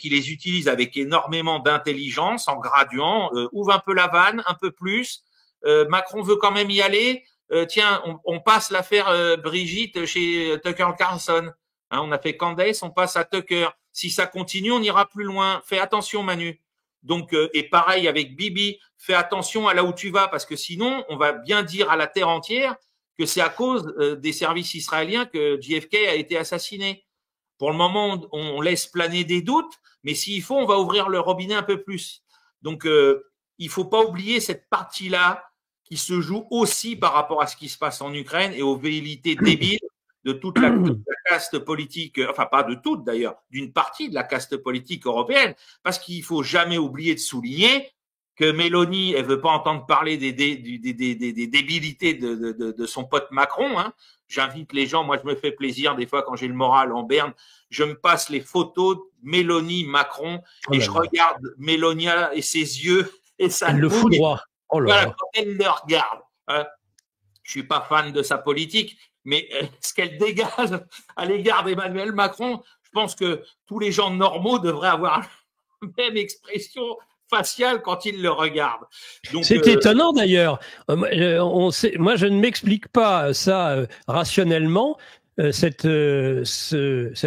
qui les utilise avec énormément d'intelligence, en graduant, ouvre un peu la vanne, un peu plus. Macron veut quand même y aller. Tiens, on passe l'affaire Brigitte chez Tucker Carlson. Hein, on a fait Candace, on passe à Tucker. Si ça continue, on ira plus loin. Fais attention, Manu. Donc, et pareil avec Bibi, fais attention à là où tu vas, parce que sinon, on va bien dire à la terre entière que c'est à cause des services israéliens que JFK a été assassiné. Pour le moment, on laisse planer des doutes, mais s'il faut, on va ouvrir le robinet un peu plus. Donc, il faut pas oublier cette partie-là qui se joue aussi par rapport à ce qui se passe en Ukraine et aux velléités débiles de toute la caste politique, enfin pas de toute d'ailleurs, d'une partie de la caste politique européenne, parce qu'il faut jamais oublier de souligner que Mélanie, elle veut pas entendre parler des débilités de son pote Macron. Hein. J'invite les gens, moi je me fais plaisir des fois quand j'ai le moral en berne, je me passe les photos de Mélanie, Macron, et je regarde Mélonia et ses yeux et ça. Elle le fout droit. Oh là voilà, quand elle le regarde. Hein. Je suis pas fan de sa politique, mais ce qu'elle dégage à l'égard d'Emmanuel Macron, je pense que tous les gens normaux devraient avoir la même expression faciale quand ils le regardent. C'est étonnant d'ailleurs. Moi, je ne m'explique pas ça rationnellement. Cette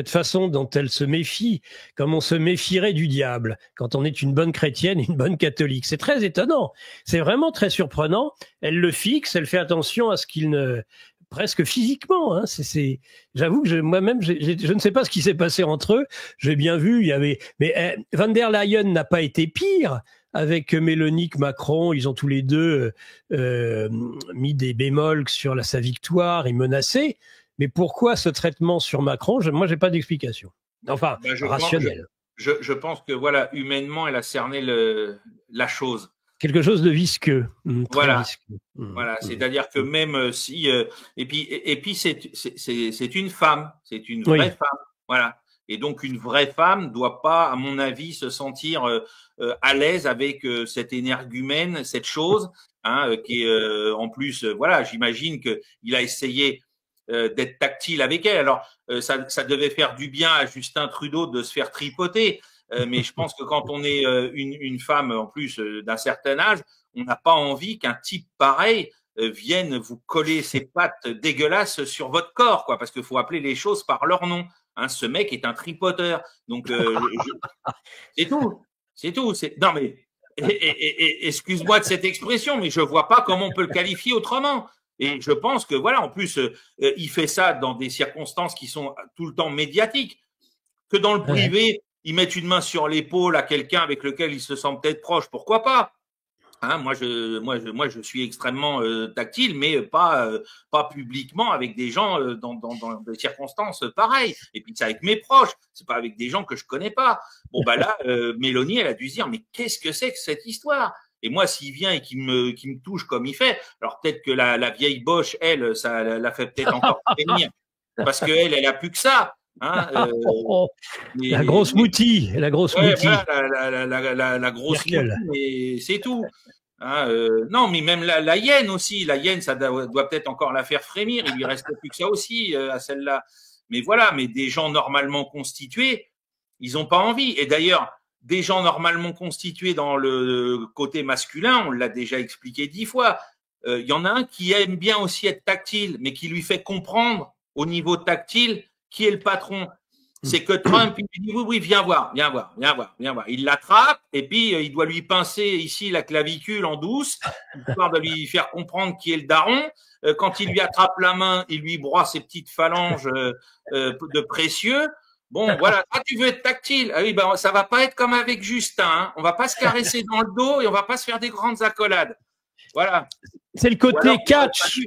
façon dont elle se méfie, comme on se méfierait du diable quand on est une bonne chrétienne et une bonne catholique. C'est très étonnant. C'est vraiment très surprenant. Elle le fixe, elle fait attention à ce qu'il ne... presque physiquement. Hein. J'avoue que moi-même, je ne sais pas ce qui s'est passé entre eux. J'ai bien vu, il y avait... Mais Van der Leyen n'a pas été pire avec Mélanie que Macron. Ils ont tous les deux mis des bémols sur sa victoire et menacé. Mais pourquoi ce traitement sur Macron? Moi, j'ai pas d'explication. Enfin, rationnelle. Je pense que voilà, humainement, elle a cerné la chose. Quelque chose de visqueux. Voilà. Visqueux. Voilà. C'est-à-dire que même si et puis c'est une femme, c'est une vraie femme. Voilà. Et donc une vraie femme doit pas, à mon avis, se sentir à l'aise avec cette énergumène, cette chose, hein, qui est en plus, voilà, j'imagine que il a essayé d'être tactile avec elle. Alors, ça devait faire du bien à Justin Trudeau de se faire tripoter, mais je pense que quand on est une femme, en plus d'un certain âge, on n'a pas envie qu'un type pareil vienne vous coller ses pattes dégueulasses sur votre corps, quoi, parce qu'il faut appeler les choses par leur nom. Hein, ce mec est un tripoteur. Donc, c'est tout. C'est tout. Non, mais excuse-moi de cette expression, mais je vois pas comment on peut le qualifier autrement. Et je pense que voilà, en plus, il fait ça dans des circonstances qui sont tout le temps médiatiques. Que dans le privé, il mette une main sur l'épaule à quelqu'un avec lequel il se sent peut-être proche, pourquoi pas? Hein, moi, je suis extrêmement tactile, mais pas publiquement avec des gens dans des circonstances pareilles. Et puis c'est avec mes proches, c'est pas avec des gens que je connais pas. Bon bah là, Mélanie, elle a dû se dire mais qu'est-ce que c'est que cette histoire? Et moi, s'il vient et qu'il me touche comme il fait, alors peut-être que la vieille Boche, elle, ça la fait peut-être encore venir, parce que elle a plus que ça. Hein, la grosse moutie, la grosse moutie. Voilà, la grosse moutie, mais c'est tout. Hein, non, mais même la hyène aussi, la hyène, ça doit peut-être encore la faire frémir. Il lui reste plus que ça aussi à celle-là. Mais voilà, mais des gens normalement constitués, ils n'ont pas envie. Et d'ailleurs, des gens normalement constitués dans le côté masculin, on l'a déjà expliqué 10 fois. Il y en a un qui aime bien aussi être tactile, mais qui lui fait comprendre au niveau tactile qui est le patron. C'est que Trump, il lui dit oui, viens voir. Il l'attrape et puis il doit lui pincer ici la clavicule en douce, histoire de lui faire comprendre qui est le daron. Quand il lui attrape la main, il lui broie ses petites phalanges de précieux. Bon, voilà. Ah, tu veux être tactile? Ah oui, ben, ça va pas être comme avec Justin. Hein. On va pas se caresser dans le dos et on va pas se faire des grandes accolades. Voilà. C'est le côté catch.